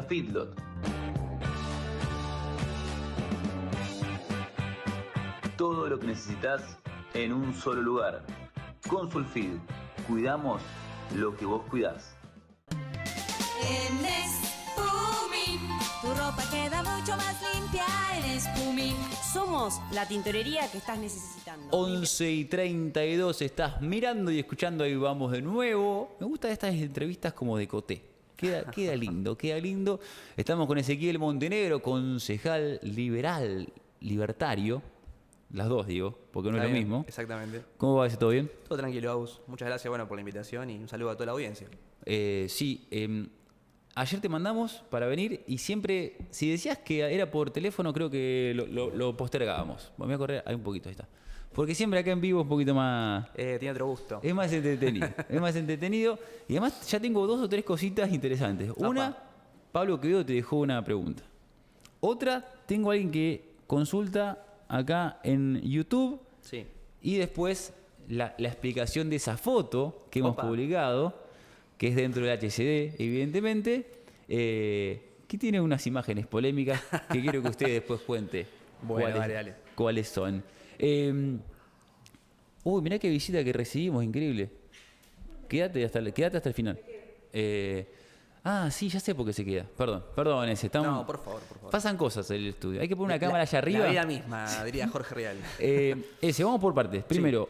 Feedlot. Todo lo que necesitas en un solo lugar. Con Sulfid, cuidamos lo que vos cuidás. En Espumín, tu ropa queda mucho más limpia en Espumín. Somos la tintorería que estás necesitando. 11:32, estás mirando y escuchando, ahí vamos de nuevo. Me gustan estas entrevistas como de Coté. Queda lindo, queda lindo. Estamos con Ezequiel Montenegro, concejal libertario. Las dos, digo, porque no es lo mismo. Exactamente. ¿Cómo va ese? ¿Todo bien? Todo tranquilo, Agus. Muchas gracias por la invitación y un saludo a toda la audiencia. Ayer te mandamos para venir y siempre, si decías que era por teléfono, creo que lo postergábamos. Voy a correr ahí un poquito, ahí está. Porque siempre acá en vivo es un poquito más... Tiene otro gusto. Es más entretenido. Es más entretenido. Y además ya tengo 2 o 3 cositas interesantes. Una, Pablo Quevedo te dejó una pregunta. Otra, tengo a alguien que consulta acá en YouTube. Sí. Y después la explicación de esa foto que hemos publicado, que es dentro del HCD, evidentemente, que tiene unas imágenes polémicas que quiero que usted después cuente. Bueno, dale. ¿Cuáles son? Mirá qué visita que recibimos, increíble. Quédate hasta el final. Sí, ya sé por qué se queda. Perdón ese. No, por favor. Pasan cosas en el estudio. Hay que poner una cámara allá arriba. La vida misma, diría Jorge Real. Vamos por partes. Primero,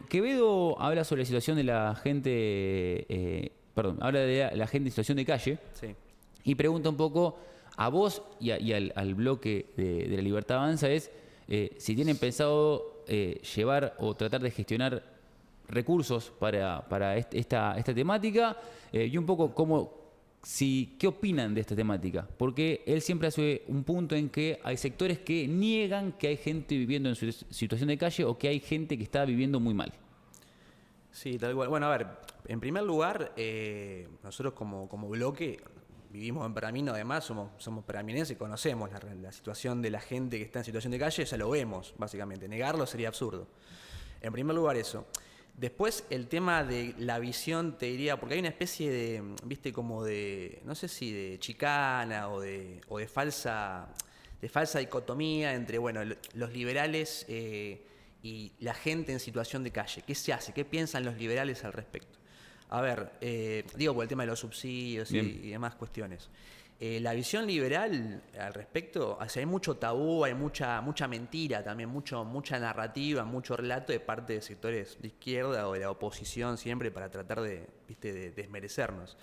Quevedo habla sobre la situación de la gente... habla de la gente en situación de calle. Sí. Y pregunta un poco a vos y al bloque de La Libertad Avanza si tienen pensado llevar o tratar de gestionar recursos para esta temática y un poco qué opinan de esta temática. Porque él siempre hace un punto en que hay sectores que niegan que hay gente viviendo en situación de calle o que hay gente que está viviendo muy mal. Sí, tal cual. Bueno, a ver, en primer lugar, nosotros como bloque vivimos en Pergamino, además somos pergaminenses y conocemos la situación de la gente que está en situación de calle, ya lo vemos, básicamente. Negarlo sería absurdo. En primer lugar eso. Después el tema de la visión, te diría, porque hay una especie de, viste, como de, no sé si de chicana o de falsa dicotomía entre, bueno, los liberales y la gente en situación de calle. ¿Qué se hace? ¿Qué piensan los liberales al respecto? A ver, digo por el tema de los subsidios y demás cuestiones. La visión liberal al respecto, hay mucho tabú, hay mucha mentira también, mucha narrativa, mucho relato de parte de sectores de izquierda o de la oposición siempre para tratar de desmerecernos.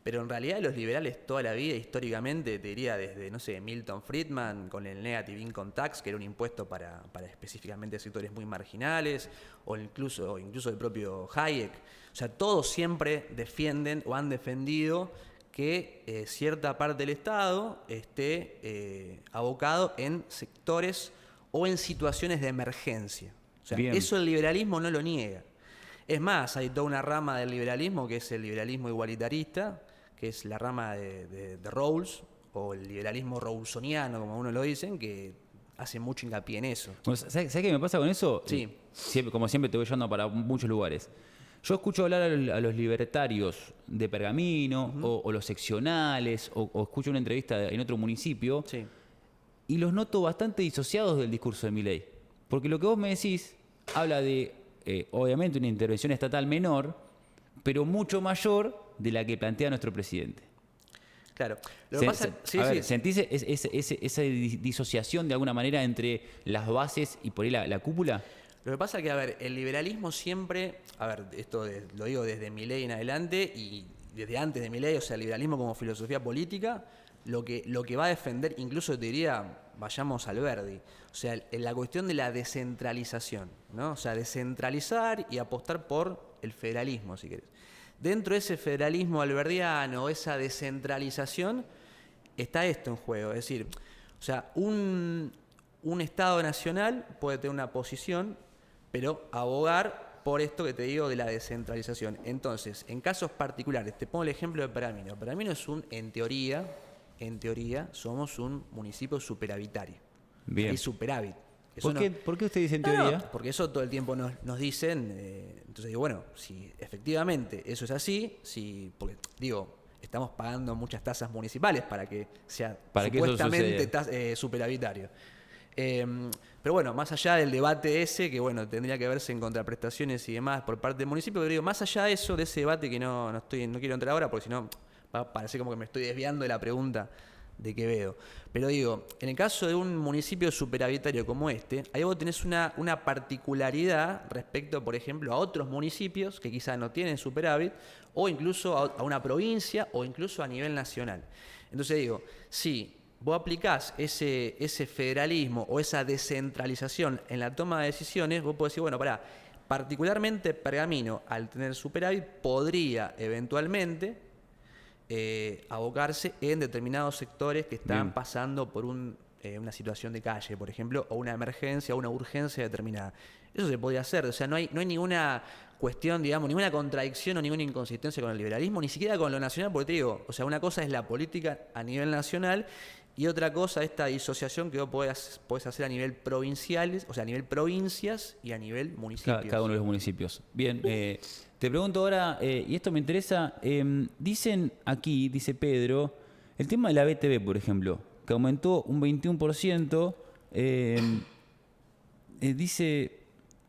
Pero en realidad los liberales toda la vida, históricamente, te diría desde, no sé, Milton Friedman con el Negative Income Tax, que era un impuesto para específicamente sectores muy marginales, o incluso el propio Hayek. O sea, todos siempre defienden o han defendido que cierta parte del Estado esté abocado en sectores o en situaciones de emergencia. O sea, eso el liberalismo no lo niega. Es más, hay toda una rama del liberalismo que es el liberalismo igualitarista, que es la rama de Rawls, o el liberalismo rawlsoniano, como uno lo dicen, que hace mucho hincapié en eso. Bueno, ¿sabes qué me pasa con eso? Sí. Como siempre te voy llevando para muchos lugares. Yo escucho hablar a los libertarios de Pergamino, o los seccionales, o escucho una entrevista en otro municipio, y los noto bastante disociados del discurso de Milei. Porque lo que vos me decís habla de, obviamente, una intervención estatal menor, pero mucho mayor de la que plantea nuestro presidente. Claro. Lo que pasa, ¿sentís esa disociación de alguna manera entre las bases y por ahí la cúpula? Lo que pasa es que, a ver, el liberalismo siempre, esto lo digo desde Milei en adelante y desde antes de Milei, o sea, el liberalismo como filosofía política, lo que va a defender, incluso te diría, vayamos al Verdi, o sea, en la cuestión de la descentralización, ¿no? O sea, descentralizar y apostar por el federalismo, si querés. Dentro de ese federalismo alberdiano, esa descentralización, está esto en juego, es decir, o sea, un Estado nacional puede tener una posición, pero abogar por esto que te digo de la descentralización. Entonces, en casos particulares, te pongo el ejemplo de Pergamino. Pergamino es en teoría, somos un municipio superavitario. Bien. Hay superávit. ¿Por qué usted dice en teoría? Porque eso todo el tiempo nos dicen. Entonces digo, bueno, si efectivamente eso es así, porque digo, estamos pagando muchas tasas municipales para que sea Para que eso supuestamente suceda. superavitario. Pero bueno, más allá del debate ese, que bueno, tendría que verse en contraprestaciones y demás por parte del municipio, pero digo, más allá de eso, de ese debate que no quiero entrar ahora, porque si no va a parecer como que me estoy desviando de la pregunta de Quevedo. Pero digo, en el caso de un municipio superavitario como este, ahí vos tenés una particularidad respecto, por ejemplo, a otros municipios que quizás no tienen superávit, o incluso a una provincia, o incluso a nivel nacional. Entonces digo, si vos aplicás ese federalismo o esa descentralización en la toma de decisiones, vos podés decir, bueno, particularmente Pergamino, al tener superávit, podría eventualmente abocarse en determinados sectores que están pasando por una situación de calle, por ejemplo, o una emergencia o una urgencia determinada. Eso se podría hacer, o sea, no hay ninguna cuestión, digamos, ninguna contradicción o ninguna inconsistencia con el liberalismo, ni siquiera con lo nacional, porque te digo, o sea, una cosa es la política a nivel nacional y otra cosa esta disociación que vos podés hacer a nivel provinciales, o sea, a nivel provincias y a nivel municipios. Cada uno de los municipios. Bien, te pregunto ahora, y esto me interesa, dicen aquí, dice Pedro, el tema de la BTV, por ejemplo, que aumentó un 21%, dice,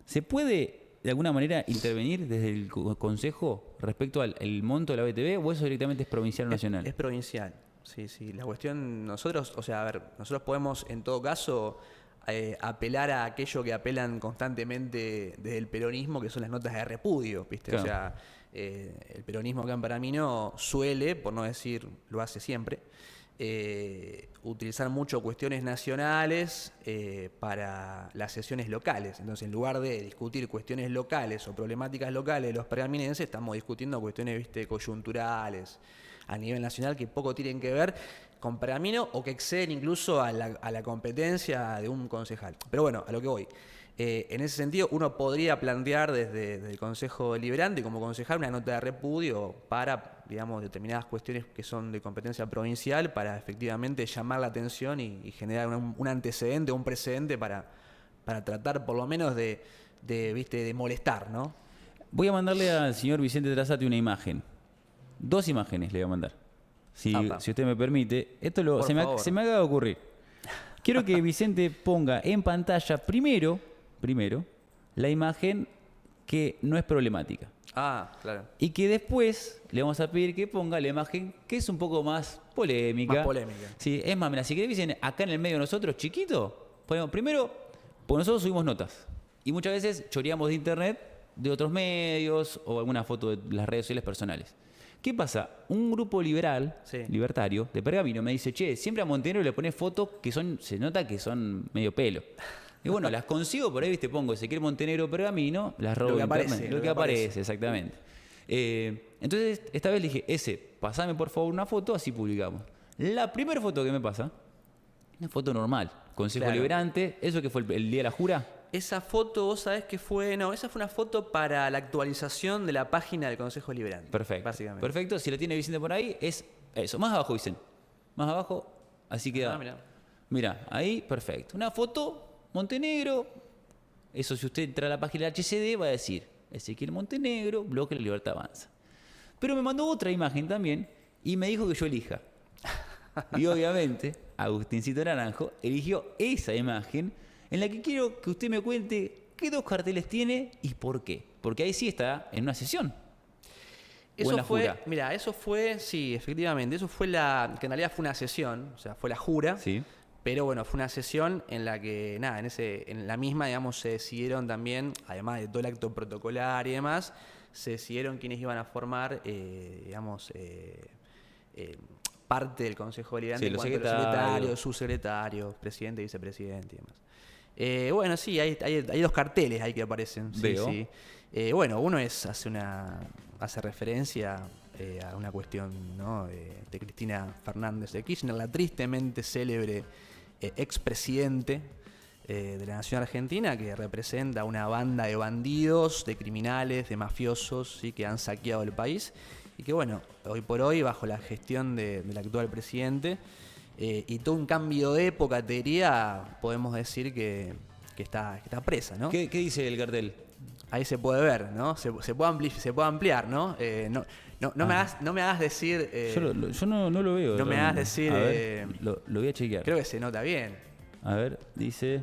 ¿se puede de alguna manera intervenir desde el Consejo respecto al monto de la BTV o eso directamente es provincial o nacional? Es provincial, sí. La cuestión, nosotros, o sea, a ver, nosotros podemos en todo caso apelar a aquello que apelan constantemente desde el peronismo, que son las notas de repudio, ¿viste? Claro. O sea, el peronismo acá en Pergamino suele, por no decir lo hace siempre, utilizar mucho cuestiones nacionales para las sesiones locales. Entonces, en lugar de discutir cuestiones locales o problemáticas locales de los pergaminenses, estamos discutiendo cuestiones, ¿viste?, coyunturales a nivel nacional que poco tienen que ver con Pergamino o que exceden incluso a la competencia de un concejal. Pero bueno, a lo que voy. En ese sentido, uno podría plantear desde el Consejo Deliberante como concejal una nota de repudio para, digamos, determinadas cuestiones que son de competencia provincial para efectivamente llamar la atención y generar un antecedente, un precedente para tratar por lo menos de molestar, ¿no? Voy a mandarle al señor Vicente Trasati una imagen. 2 imágenes le voy a mandar. Si usted me permite. Esto se me acaba de ocurrir. Quiero que Vicente ponga en pantalla primero la imagen que no es problemática. Claro. Y que después le vamos a pedir que ponga la imagen que es un poco más polémica. Más polémica. Sí, es más, mira, si querés, dicen acá en el medio nosotros, chiquito, ponemos primero, pues nosotros subimos notas. Y muchas veces choreamos de internet, de otros medios o alguna foto de las redes sociales personales. ¿Qué pasa? Un grupo libertario, de Pergamino, me dice, che, siempre a Montenegro le pones fotos que se nota que son medio pelo. Y bueno, las consigo por ahí, viste, pongo Ezequiel Montenegro Pergamino, las robo en internet. Lo que aparece, exactamente. Entonces, esta vez le dije, pasame por favor una foto, así publicamos. La primera foto que me pasa, una foto normal, Consejo Liberante, ¿eso que fue el día de la jura? Esa foto, vos sabés que esa fue una foto para la actualización de la página del Consejo Liberante. Perfecto. Básicamente. Perfecto, si lo tiene Vicente por ahí, es eso. Más abajo, Vicente. Más abajo, así queda. Mirá, ahí, perfecto. Una foto, Montenegro. Eso, si usted entra a la página del HCD, va a decir Ezequiel Montenegro, Bloque de la Libertad Avanza. Pero me mandó otra imagen también y me dijo que yo elija. Y obviamente, Agustincito Naranjo eligió esa imagen en la que quiero que usted me cuente qué 2 carteles tiene y por qué. Porque ahí sí está en una sesión. Eso fue, sí, efectivamente, que en realidad fue una sesión, o sea, fue la jura. Sí. Pero bueno, fue una sesión en la que, en la misma, digamos, se decidieron también, además de todo el acto protocolar y demás, se decidieron quiénes iban a formar, parte del Consejo Deliberante, sí, los secretarios, subsecretarios, presidente, vicepresidente y demás. Bueno, sí, hay 2 carteles ahí que aparecen. Veo. Sí. Bueno, uno hace referencia a una cuestión, ¿no?, de Cristina Fernández de Kirchner, la tristemente célebre expresidente de la Nación Argentina, que representa una banda de bandidos, de criminales, de mafiosos, ¿sí?, que han saqueado el país y que, bueno, hoy por hoy, bajo la gestión del actual presidente, y todo un cambio de época, te diría, podemos decir que está presa, ¿no? ¿Qué dice el cartel? Ahí se puede ver, ¿no? Se puede ampliar, ¿no? No me hagas decir... Yo no lo veo. no me hagas realmente. decir... A ver, lo voy a chequear. creo que se nota bien. A ver, dice...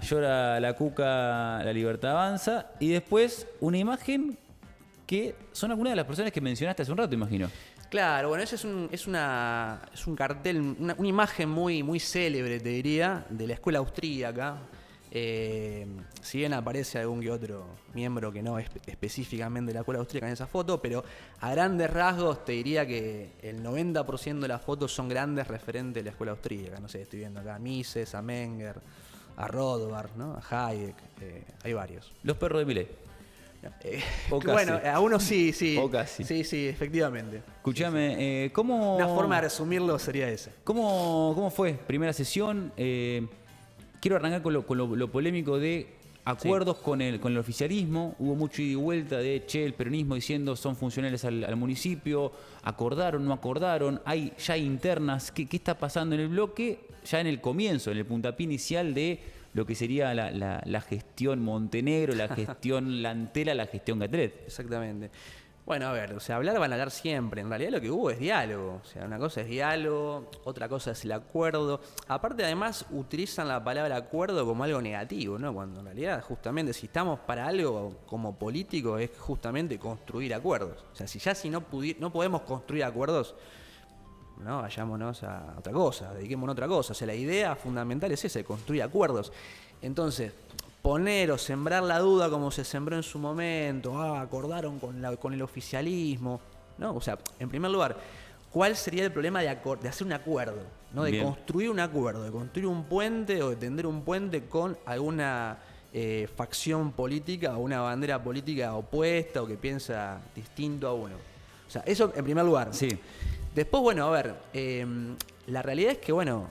llora la cuca, la libertad avanza. Y después una imagen que son algunas de las personas que mencionaste hace un rato, imagino. Claro, bueno, ese es un cartel, una imagen muy, muy célebre, te diría, de la escuela austríaca. Si bien aparece algún que otro miembro que no es específicamente de la escuela austríaca en esa foto, pero a grandes rasgos te diría que el 90% de las fotos son grandes referentes de la escuela austríaca. No sé, estoy viendo acá a Mises, a Menger, a Rothbard, ¿no? A Hayek, hay varios. Los perros de Milei. O casi. Bueno, a uno sí. O casi. Sí, efectivamente. Escúchame, ¿cómo... Una forma de resumirlo sería esa. ¿Cómo fue? Primera sesión. Quiero arrancar con lo polémico de acuerdos con el oficialismo. Hubo mucho ida y vuelta de, el peronismo diciendo son funcionales al municipio. ¿Acordaron, no acordaron? ¿Hay ya internas? ¿Qué está pasando en el bloque? Ya en el comienzo, en el puntapié inicial de lo que sería la gestión Montenegro, la gestión Lantela, la gestión Gatret. Exactamente. Bueno, a ver, hablar van a hablar siempre. En realidad lo que hubo es diálogo. O sea, una cosa es diálogo, otra cosa es el acuerdo. Aparte, además, utilizan la palabra acuerdo como algo negativo, ¿no? Cuando en realidad, justamente, si estamos para algo como político, es justamente construir acuerdos. O sea, si no podemos construir acuerdos, no, vayámonos a otra cosa, dediquémonos a otra cosa. O sea, la idea fundamental es esa, construir acuerdos. Entonces, poner o sembrar la duda como se sembró en su momento, acordaron con el oficialismo, ¿no? O sea, en primer lugar, ¿cuál sería el problema de hacer un acuerdo? ¿No? De construir un acuerdo, de construir un puente o de tender un puente con alguna facción política o una bandera política opuesta o que piensa distinto a uno. O sea, eso en primer lugar. Sí. Después, bueno, a ver, la realidad es que, bueno,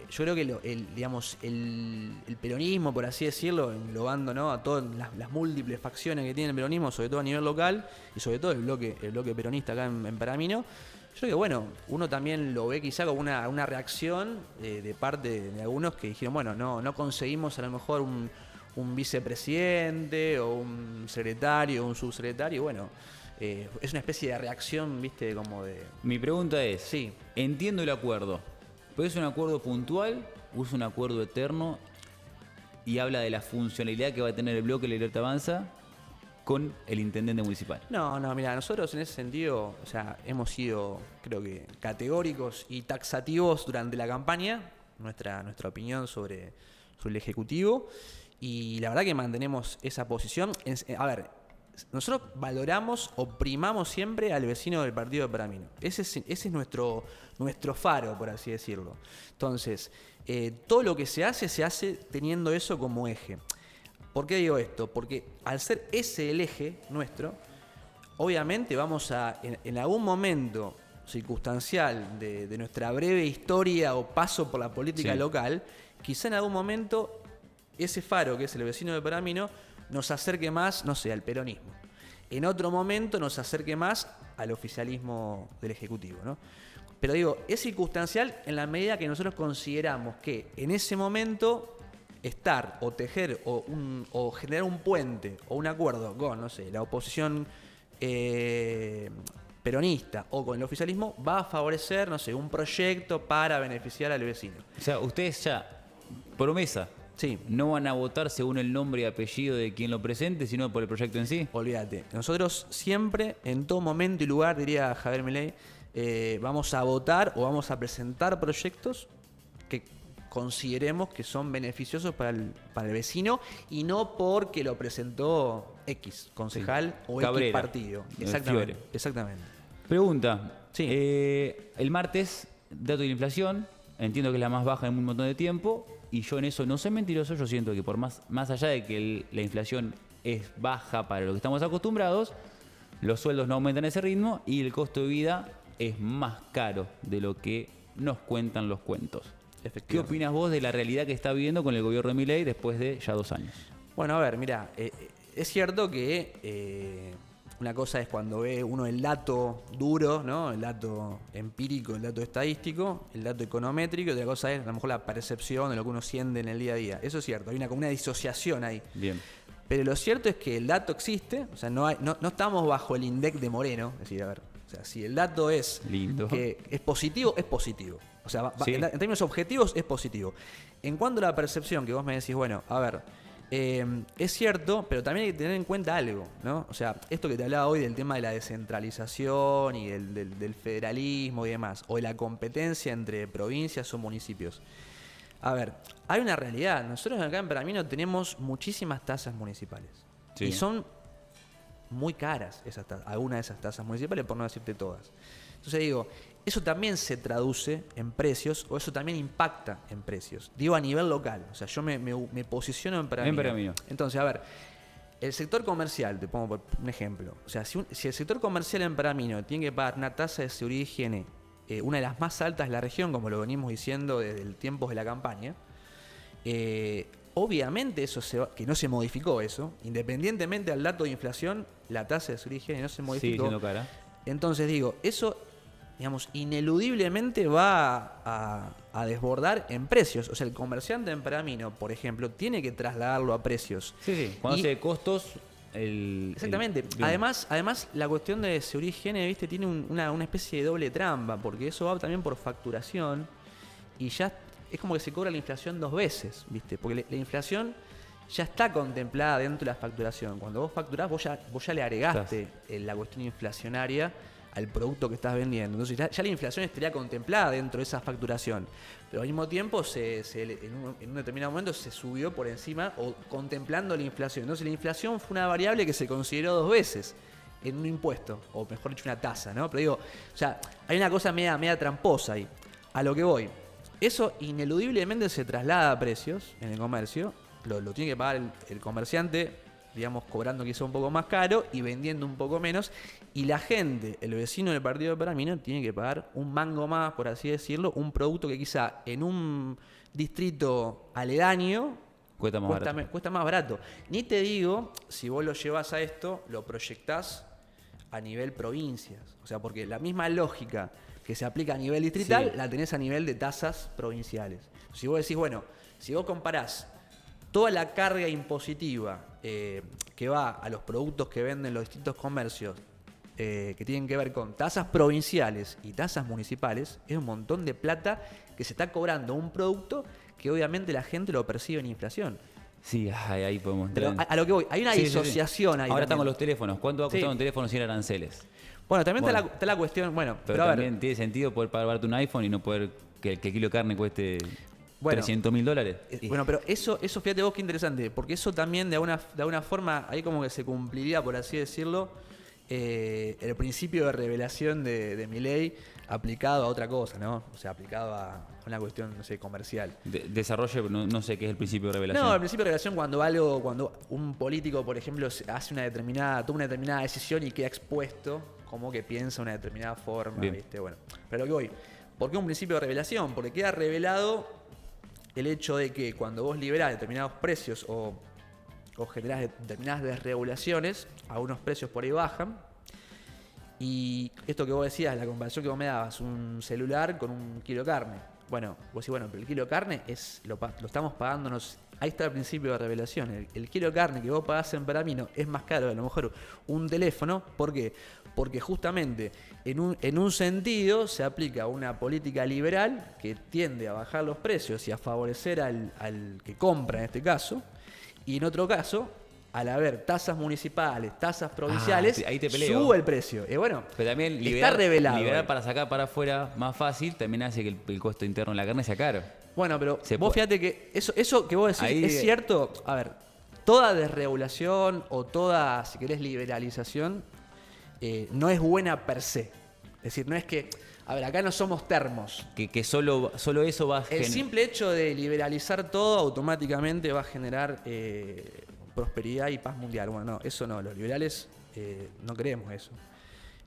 yo creo que el peronismo, por así decirlo, englobando, ¿no?, a todas las múltiples facciones que tiene el peronismo, sobre todo a nivel local, y sobre todo el bloque peronista acá en Pergamino, yo creo que, bueno, uno también lo ve quizá como una reacción de parte de algunos que dijeron, bueno, no conseguimos a lo mejor un vicepresidente o un secretario o un subsecretario, bueno, es una especie de reacción, viste, como de... Mi pregunta es, Sí. Entiendo el acuerdo, pero ¿es un acuerdo puntual o es un acuerdo eterno y habla de la funcionalidad que va a tener el bloque La Libertad Avanza con el intendente municipal? No, mira, nosotros en ese sentido, o sea, hemos sido, creo que, categóricos y taxativos durante la campaña, nuestra opinión sobre el Ejecutivo, y la verdad que mantenemos esa posición. A ver, nosotros valoramos o primamos siempre al vecino del partido de Pergamino. Ese es nuestro faro, por así decirlo. Entonces, todo lo que se hace teniendo eso como eje. ¿Por qué digo esto? Porque al ser ese el eje nuestro, obviamente vamos a, en algún momento circunstancial de nuestra breve historia o paso por la política local, quizá en algún momento ese faro, que es el vecino de Pergamino, nos acerque más, no sé, al peronismo. En otro momento nos acerque más al oficialismo del Ejecutivo, ¿no? Pero digo, es circunstancial en la medida que nosotros consideramos que en ese momento estar o tejer o generar un puente o un acuerdo con, no sé, la oposición peronista o con el oficialismo va a favorecer, no sé, un proyecto para beneficiar al vecino. O sea, ustedes ya, promesa, Sí. no van a votar según el nombre y apellido de quien lo presente, sino por el proyecto en sí. Olvídate. Nosotros siempre, en todo momento y lugar, diría Javier Milei, vamos a votar o vamos a presentar proyectos que consideremos que son beneficiosos para el vecino y no porque lo presentó X concejal o Cabrera, X partido. Fiore. Exactamente. Pregunta. Sí. El martes, dato de la inflación, entiendo que es la más baja en un montón de tiempo, y yo en eso no soy mentiroso, yo siento que por más allá de que la inflación es baja para lo que estamos acostumbrados, los sueldos no aumentan a ese ritmo y el costo de vida es más caro de lo que nos cuentan los cuentos. ¿Qué opinas vos de la realidad que está viviendo con el gobierno de Milei después de ya 2 años? Bueno, a ver, mira, es cierto que una cosa es cuando ve uno el dato duro, ¿no?, el dato empírico, el dato estadístico, el dato econométrico, y otra cosa es a lo mejor la percepción de lo que uno siente en el día a día. Eso es cierto, hay como una disociación ahí. Bien. Pero lo cierto es que el dato existe, o sea, no estamos bajo el INDEC de Moreno. Es decir, a ver, o sea, si el dato es Lindo. que es positivo, es positivo. O sea, Sí. en términos objetivos es positivo. En cuanto a la percepción, que vos me decís, bueno, a ver, es cierto, pero también hay que tener en cuenta algo, ¿no? O sea, esto que te hablaba hoy del tema de la descentralización y del federalismo y demás, o de la competencia entre provincias o municipios. A ver, hay una realidad. Nosotros acá en Pergamino tenemos muchísimas tasas municipales. Sí. Y son muy caras algunas de esas tasas municipales, por no decirte todas. Entonces digo, eso también se traduce en precios, o eso también impacta en precios. Digo a nivel local. O sea, yo me posiciono en Pergamino. En Pergamino. Entonces, a ver, el sector comercial, te pongo por un ejemplo. O sea, si el sector comercial en Pergamino tiene que pagar una tasa de seguridad y higiene, una de las más altas de la región, como lo venimos diciendo desde el tiempo de la campaña, obviamente eso que no se modificó eso, independientemente del dato de inflación, la tasa de seguridad y higiene no se modificó. Sigue siendo cara. Entonces digo, eso, digamos, ineludiblemente va a desbordar en precios. O sea, el comerciante en Pergamino, por ejemplo, tiene que trasladarlo a precios. Sí. Cuando hace costos, Exactamente. Además, la cuestión de seguridad y higiene, ¿viste? Tiene una especie de doble trampa, porque eso va también por facturación y ya es como que se cobra la inflación 2 veces, ¿viste? Porque la inflación ya está contemplada dentro de la facturación. Cuando vos facturás, vos ya le agregaste la cuestión inflacionaria al producto que estás vendiendo. Entonces ya la inflación estaría contemplada dentro de esa facturación. Pero al mismo tiempo, en un determinado momento se subió por encima o contemplando la inflación. Entonces la inflación fue una variable que se consideró 2 veces en un impuesto, o mejor dicho, una tasa, ¿no? Pero digo, o sea, hay una cosa media tramposa ahí. A lo que voy. Eso ineludiblemente se traslada a precios en el comercio. Lo tiene que pagar el comerciante, digamos, cobrando quizá un poco más caro y vendiendo un poco menos. Y la gente, el vecino del partido de Pergamino, tiene que pagar un mango más, por así decirlo, un producto que quizá en un distrito aledaño Cuesta más barato. Ni te digo, si vos lo llevas a esto, lo proyectás a nivel provincias. O sea, porque la misma lógica que se aplica a nivel distrital, la tenés a nivel de tasas provinciales. Si vos decís, bueno, si vos comparás toda la carga impositiva que va a los productos que venden los distintos comercios, que tienen que ver con tasas provinciales y tasas municipales, es un montón de plata que se está cobrando un producto que obviamente la gente lo percibe en inflación. Sí, ahí podemos Pero entrar. a lo que voy, hay una disociación ahí. Ahora también. estamos los teléfonos. ¿Cuánto va a costar Sí. un teléfono sin aranceles? Bueno, también Bueno. está la cuestión, bueno, Pero a ver, también tiene sentido poder pagarte un iPhone y no poder que el kilo de carne cueste Bueno, $300.000. bueno, pero eso fíjate vos qué interesante, porque eso también de alguna forma, ahí como que se cumpliría, por así decirlo, el principio de revelación de Milei aplicado a otra cosa, ¿no? O sea, aplicado a una cuestión, no sé, comercial. Desarrolle, no sé qué es el principio de revelación. No, el principio de revelación cuando un político, por ejemplo, hace toma una determinada decisión y queda expuesto como que piensa una determinada forma, Bien. ¿viste? Bueno, pero lo que voy, ¿por qué un principio de revelación? Porque queda revelado el hecho de que cuando vos liberás determinados precios o generás determinadas desregulaciones, algunos precios por ahí bajan. Y esto que vos decías, la comparación que vos me dabas, un celular con un kilo de carne. Bueno, vos decís, bueno, pero el kilo de carne lo estamos pagándonos. Ahí está el principio de revelación. El kilo de carne que vos pagás en Pergamino es más caro que a lo mejor un teléfono. ¿Por qué? Porque justamente en un sentido se aplica una política liberal que tiende a bajar los precios y a favorecer al que compra en este caso. Y en otro caso, al haber tasas municipales, tasas provinciales, sí, ahí te peleo. sube el precio. Y bueno, Pero también está revelado. liberar para sacar para afuera más fácil también hace que el costo interno de la carne sea caro. Bueno, pero Se vos puede. fíjate que eso que vos decís Ahí es cierto. A ver, toda desregulación o toda, si querés, liberalización no es buena per se. Es decir, no es que, a ver, acá no somos termos. Que solo eso va a El simple hecho de liberalizar todo automáticamente va a generar prosperidad y paz mundial. Bueno, no, eso no, los liberales no creemos eso.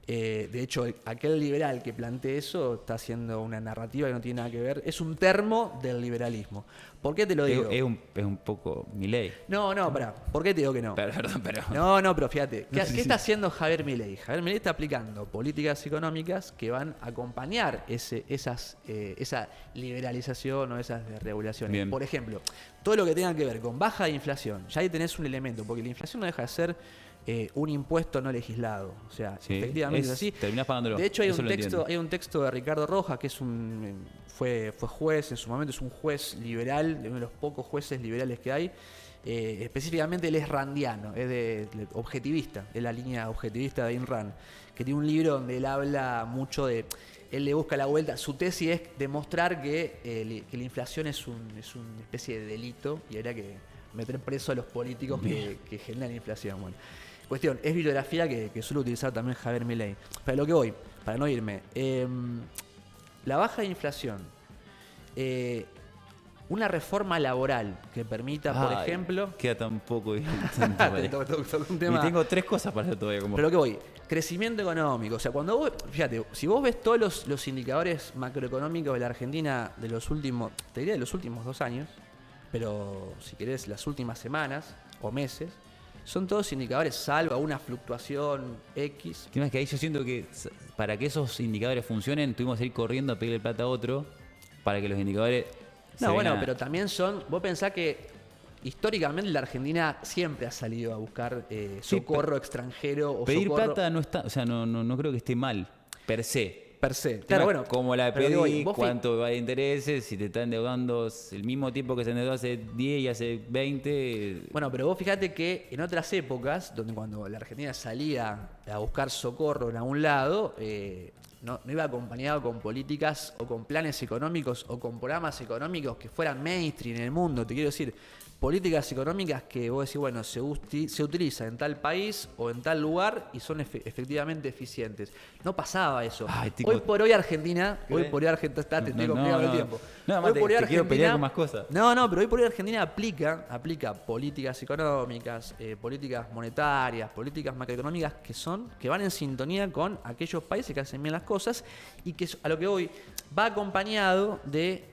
De hecho, aquel liberal que plantea eso está haciendo una narrativa que no tiene nada que ver. Es un termo del liberalismo. ¿Por qué te lo digo? Es un poco Milei. No, pará. ¿Por qué te digo que no? Perdón, pero... No, pero fíjate. ¿Qué está haciendo Javier Milei? Javier Milei está aplicando políticas económicas que van a acompañar esa liberalización o esas desregulaciones. Bien. Por ejemplo, todo lo que tenga que ver con baja de inflación. Ya ahí tenés un elemento, porque la inflación no deja de ser un impuesto no legislado. O sea, Sí, efectivamente es así. terminás pagándolo. De hecho, hay Eso un lo entiendo. texto de Ricardo Rojas, que es fue juez en su momento, es un juez liberal, uno de los pocos jueces liberales que hay. Específicamente él es randiano, es de objetivista, es la línea objetivista de Ayn Rand, que tiene un libro donde él habla mucho de... Él le busca la vuelta. Su tesis es demostrar que la inflación es una especie de delito y habría que meter preso a los políticos que generan inflación. Bueno, cuestión, es bibliografía que suele utilizar también Javier Milei. Para lo que voy, para no irme. La baja de inflación. Una reforma laboral que permita, por Ay, ejemplo... Queda tan poco. Tocó un tema. Y tengo 3 cosas para hacer todavía. Como... Pero lo que voy, crecimiento económico. O sea, cuando vos, fíjate, si vos ves todos los indicadores macroeconómicos de la Argentina de los últimos, te diría de los últimos 2 años, pero si querés las últimas semanas o meses, son todos indicadores salvo una fluctuación X. El tema es que ahí yo siento que para que esos indicadores funcionen, tuvimos que ir corriendo a pedirle plata a otro para que los indicadores... No, bueno, pero también vos pensás que históricamente la Argentina siempre ha salido a buscar socorro extranjero o pedir socorro plata no está, o sea, no creo que esté mal, per se. per se. Claro, Claro, bueno. como la pero pedí, vos cuánto va de intereses, si te están endeudando el mismo tiempo que se endeudó hace 10 y hace 20. Bueno, pero vos fíjate que en otras épocas, donde cuando la Argentina salía a buscar socorro en algún lado, no iba acompañado con políticas o con planes económicos o con programas económicos que fueran mainstream en el mundo. Te quiero decir, políticas económicas que vos decís, bueno, se utiliza en tal país o en tal lugar y son efectivamente eficientes. No pasaba eso. Ay, Hoy por hoy Argentina, ¿Qué? hoy por hoy Argentina, te estoy complicando el tiempo. No, Hoy además por hoy te quiero pelear con más cosas. No, pero hoy por hoy Argentina aplica políticas económicas, políticas monetarias, políticas macroeconómicas que van en sintonía con aquellos países que hacen bien las cosas y que a lo que hoy va acompañado de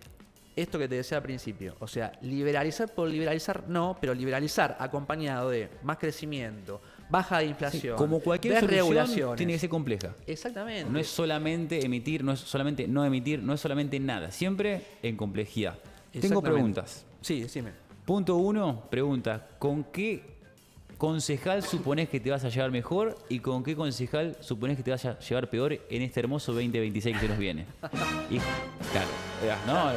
esto que te decía al principio. O sea, liberalizar por liberalizar no, pero liberalizar acompañado de más crecimiento, baja de inflación, Como cualquier solución desregulaciones. tiene que ser compleja. Exactamente. No es solamente emitir, no es solamente no emitir, no es solamente nada. Siempre en complejidad. Tengo Exactamente. preguntas. Sí, decime. Punto 1, pregunta. ¿Con qué concejal suponés que te vas a llevar mejor y con qué concejal suponés que te vas a llevar peor en este hermoso 2026 que se nos viene? Y, claro, no,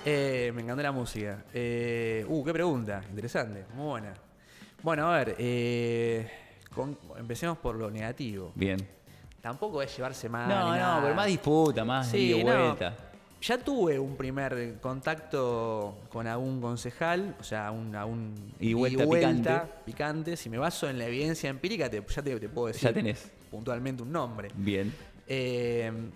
Me encantó la música. Qué pregunta. Interesante. Muy buena. Bueno, a ver. Empecemos por lo negativo. bien. Tampoco es llevarse mal. No, ni nada. pero más disputa, más Sí, ida y no. vuelta. Ya tuve un primer contacto con algún concejal, o sea, un Ida y vuelta picante. Si me baso en la evidencia empírica, te puedo decir Ya tenés. puntualmente un nombre. Bien.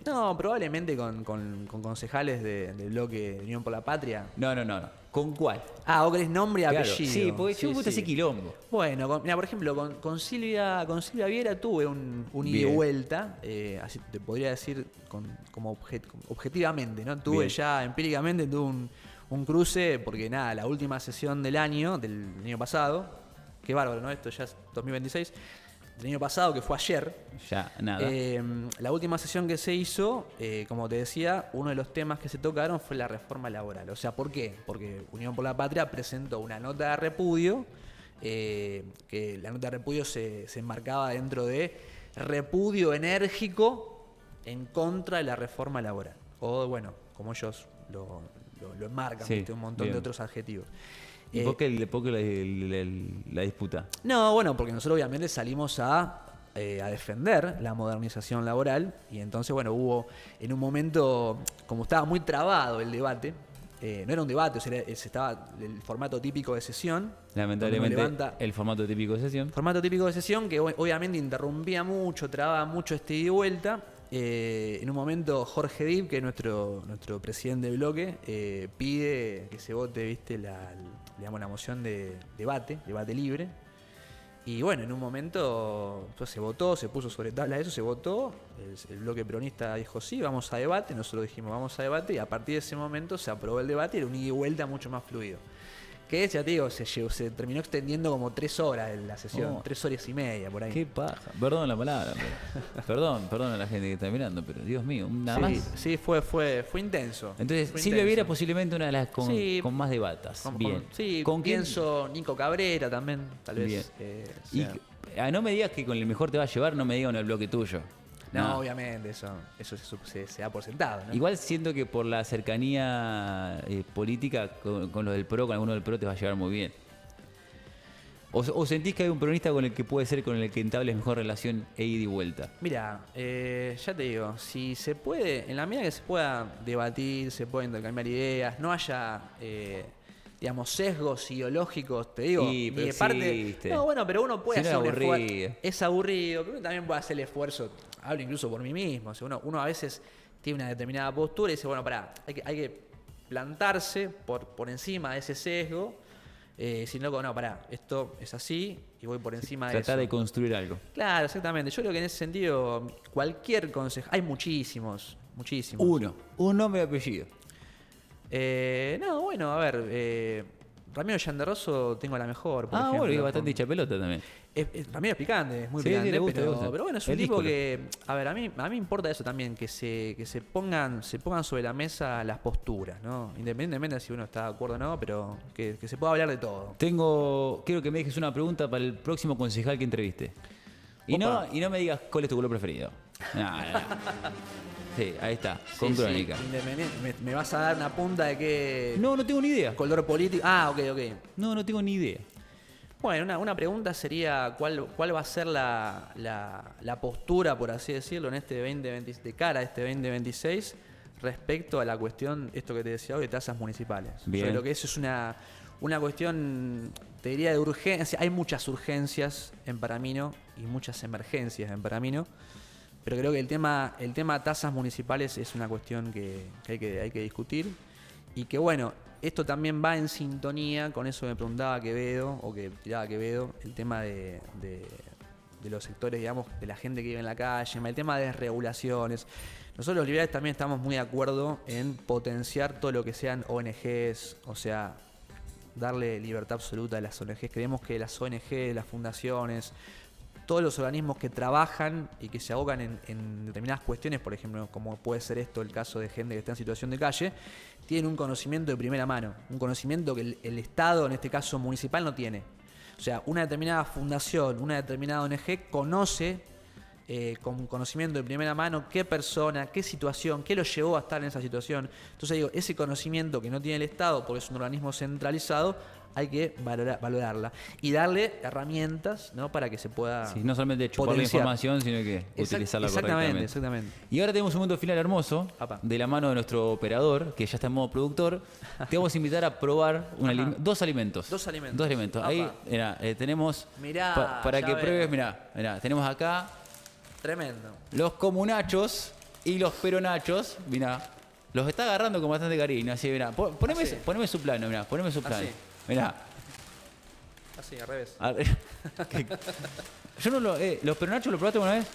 No, probablemente con concejales del bloque de Unión por la Patria. No. ¿Con cuál? Ah, vos querés nombre y Claro, apellido. sí, porque yo me gusta sí. ese quilombo. Bueno, mira, por ejemplo, con Silvia Viera tuve un ida y Bien. vuelta, así te podría decir como objetivamente, ¿no? Tuve Bien. ya empíricamente, tuve un cruce, porque nada, la última sesión del año pasado, qué bárbaro, ¿no? Esto ya es 2026, del año pasado, que fue ayer. Ya, nada. La última sesión que se hizo, como te decía, uno de los temas que se tocaron fue la reforma laboral. O sea, ¿por qué? Porque Unión por la Patria presentó una nota de repudio, que la nota de repudio se enmarcaba dentro de repudio enérgico en contra de la reforma laboral. O bueno, como ellos lo enmarcan, Sí, ¿viste? Un montón bien. de otros adjetivos. ¿Y por qué la disputa? No, bueno, porque nosotros obviamente salimos a defender la modernización laboral y entonces, bueno, hubo en un momento, como estaba muy trabado el debate, no era un debate, o sea, estaba el formato típico de sesión. Lamentablemente, donde uno levanta- el formato típico de sesión. Formato típico de sesión que obviamente interrumpía mucho, trababa mucho este ida y vuelta. En un momento Jorge Dib, que es nuestro presidente del bloque, pide que se vote, viste, la moción de debate libre. Y bueno, en un momento pues, se votó, se puso sobre tabla eso, se votó, el bloque peronista dijo sí, vamos a debate, nosotros dijimos vamos a debate, y a partir de ese momento se aprobó el debate y era un ida y vuelta mucho más fluido. Que ya te digo, se terminó extendiendo como 3 horas en la sesión, Oh. 3 horas y media por ahí. Qué paja. Perdón la palabra. Perdón a la gente que está mirando, pero Dios mío, nada más. Sí, fue intenso. Entonces, Fue Silvia intenso. Viera posiblemente una de las Sí. con más debatas. Bien. Sí, ¿Con quién? pienso Nico Cabrera también, tal vez. Bien. Sea. Y no me digas que con el mejor te va a llevar, no me digas en el bloque tuyo. No, obviamente, eso se da por sentado, ¿no? Igual siento que por la cercanía política con lo del PRO, con alguno del PRO te va a llevar muy bien. O sentís que hay un peronista con el que puede ser con el que entables mejor relación e ida y vuelta. Mira, ya te digo, si se puede, en la medida que se pueda debatir, se puede intercambiar ideas, no haya, digamos, sesgos ideológicos, te digo, Sí, ni pero de parte. existe. No, bueno, pero uno puede Si no hacer es un esfuerzo. aburrido. Es aburrido, pero uno también puede hacer el esfuerzo. Hablo incluso por mí mismo. O sea, uno a veces tiene una determinada postura y dice, bueno, pará, hay que plantarse por encima de ese sesgo. Si no, no, pará, esto es así y voy por encima de eso. Tratar de construir algo. Claro, exactamente. Yo creo que en ese sentido, cualquier consejo. Hay muchísimos. Un nombre y apellido. No, bueno, a ver. Ramiro Yanderroso tengo la mejor. Por ejemplo, bueno, y con- bastante hincha pelota también. Ramiro es picante, es muy Sí, sí, picante. le gusta, pero, le gusta. pero bueno, es Es un tipo díscolo. que. A ver, a mí me importa eso también, que se pongan sobre la mesa las posturas, ¿no? Independientemente de si uno está de acuerdo o no, pero que se pueda hablar de todo. Quiero que me dejes una pregunta para el próximo concejal que entreviste. Y Opa. no me digas cuál es tu color preferido. No. Sí, ahí está, con Sí, crónica. sí, independiente. Me vas a dar una punta de qué No tengo ni idea. color político. Ah, ok. No tengo ni idea. Bueno, una pregunta sería cuál va a ser la postura, por así decirlo, en este 2020, de cara a este 2026 respecto a la cuestión, esto que te decía hoy, de tasas municipales. Bien. Yo creo que eso es una cuestión, te diría, de urgencia. Hay muchas urgencias en Paramino y muchas emergencias en Paramino, pero creo que el tema tasas municipales es una cuestión que hay que discutir y que, bueno, esto también va en sintonía con eso que me preguntaba Quevedo, o que tiraba Quevedo, el tema de los sectores, digamos, de la gente que vive en la calle, el tema de desregulaciones. Nosotros los liberales también estamos muy de acuerdo en potenciar todo lo que sean ONGs, o sea, darle libertad absoluta a las ONGs. Creemos que las ONGs, las fundaciones, todos los organismos que trabajan y que se abocan en determinadas cuestiones, por ejemplo, como puede ser esto, el caso de gente que está en situación de calle, tienen un conocimiento de primera mano, un conocimiento que el Estado, en este caso municipal, no tiene. O sea, una determinada fundación, una determinada ONG conoce con conocimiento de primera mano qué persona, qué situación, qué lo llevó a estar en esa situación. Entonces digo, ese conocimiento que no tiene el Estado, porque es un organismo centralizado, hay que valorarla y darle herramientas, ¿no? Para que se pueda Sí, no solamente chupar la potenciar. información, sino que utilizarla correctamente. Exactamente. Y ahora tenemos un momento final hermoso, Apa. de la mano de nuestro operador, que ya está en modo productor. Te vamos a invitar a probar Ajá. dos alimentos. Dos alimentos. Dos alimentos. Apa. Ahí, mirá, tenemos. Mirá, para ya que veo. pruebes, mirá, tenemos acá Tremendo. los comunachos y los peronachos. Mirá, los está agarrando con bastante cariño. Así, mirá. Así. Poneme su plano, mirá, poneme su plano. Así. Mirá. Así, al revés. Yo no ¿los peronachos los probaste alguna vez?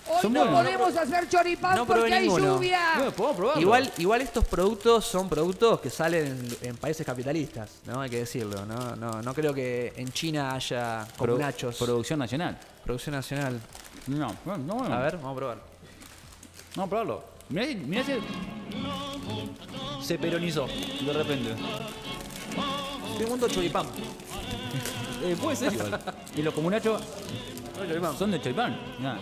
Hoy Son no buenos. podemos hacer choripán No probé porque hay ninguno. lluvia. No, podemos probarlo. Igual estos productos son productos que salen en países capitalistas, ¿no? Hay que decirlo, ¿no? No creo que en China haya comunachos. Producción nacional. Producción nacional. No. A ver, vamos a probar. Vamos a probarlo. Mirá si se peronizó de repente. Segundo choripán. Puede ser igual. Y los comunachos No, choripán. son de choripán. Mirá.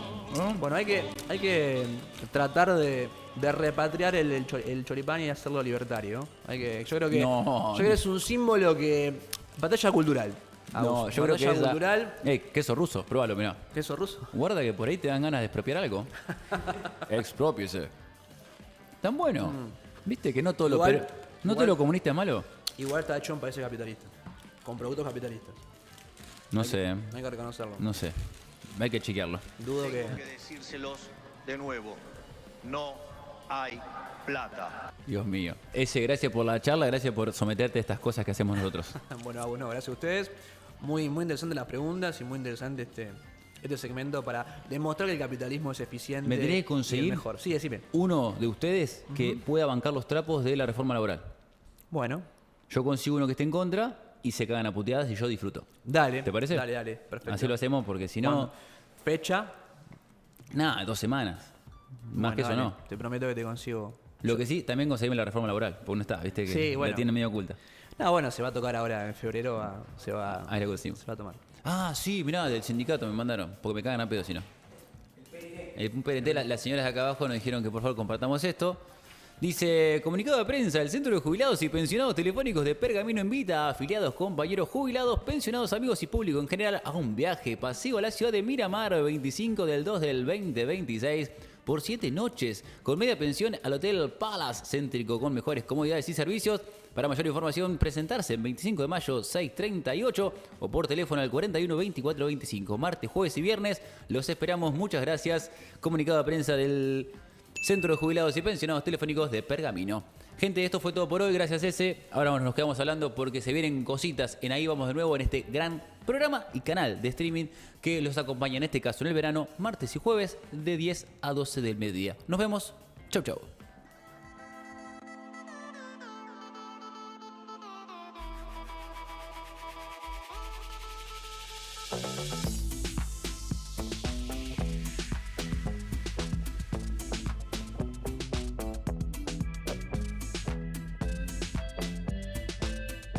Bueno, hay que tratar de repatriar el choripán y hacerlo libertario. Yo creo que es un símbolo que batalla cultural. No, yo creo que batalla es cultural. queso ruso, probalo, mirá. Queso ruso. Guarda que por ahí te dan ganas de expropiar algo. Expropiese. Tan bueno. ¿Viste que no todo Igual- no todo lo comunista es malo? Igual está hecho en países capitalistas. Con productos capitalistas. No sé, Hay que reconocerlo. no sé. Hay que chequearlo. Dudo que. Tengo que decírselos de nuevo. No hay plata. Dios mío. Gracias por la charla, gracias por someterte a estas cosas que hacemos nosotros. Bueno, gracias a ustedes. muy, muy interesante las preguntas y muy interesante este segmento para demostrar que el capitalismo es eficiente. Me tenés que y el conseguir mejor. Sí, decime. uno de ustedes que pueda bancar los trapos de la reforma laboral. Bueno, Yo consigo uno que esté en contra y se cagan a puteadas y yo disfruto. dale. ¿Te parece? Dale, perfecto. Así lo hacemos porque si no, ¿Cuándo? Fecha. nada, 2 semanas. Más Bueno, que eso dale, no. Te prometo que te consigo. Lo que sí, también conseguimos la reforma laboral, porque no está, viste que Sí, bueno. la tiene medio oculta. No, bueno, se va a tocar ahora en febrero, se va Ahí la conseguimos. se va a tomar. Ah, sí, mirá, del sindicato me mandaron, porque me cagan a pedo si no. Un PNT, las señoras de acá abajo nos dijeron que por favor compartamos esto. Dice, comunicado de prensa, el Centro de Jubilados y Pensionados Telefónicos de Pergamino invita a afiliados, compañeros jubilados, pensionados, amigos y público en general a un viaje, paseo a la ciudad de Miramar, 25 del 2 del 2026, por 7 noches, con media pensión al Hotel Palace Céntrico, con mejores comodidades y servicios. Para mayor información, presentarse en 25 de mayo 6:38 o por teléfono al 41 24 25. Martes, jueves y viernes los esperamos. Muchas gracias. Comunicado de prensa del Centro de Jubilados y Pensionados Telefónicos de Pergamino. Gente, esto fue todo por hoy. Gracias, ese. Ahora nos quedamos hablando porque se vienen cositas en Ahí Vamos de nuevo en este gran programa y canal de streaming que los acompaña en este caso en el verano, martes y jueves de 10 a 12 del mediodía. Nos vemos. Chau, chau.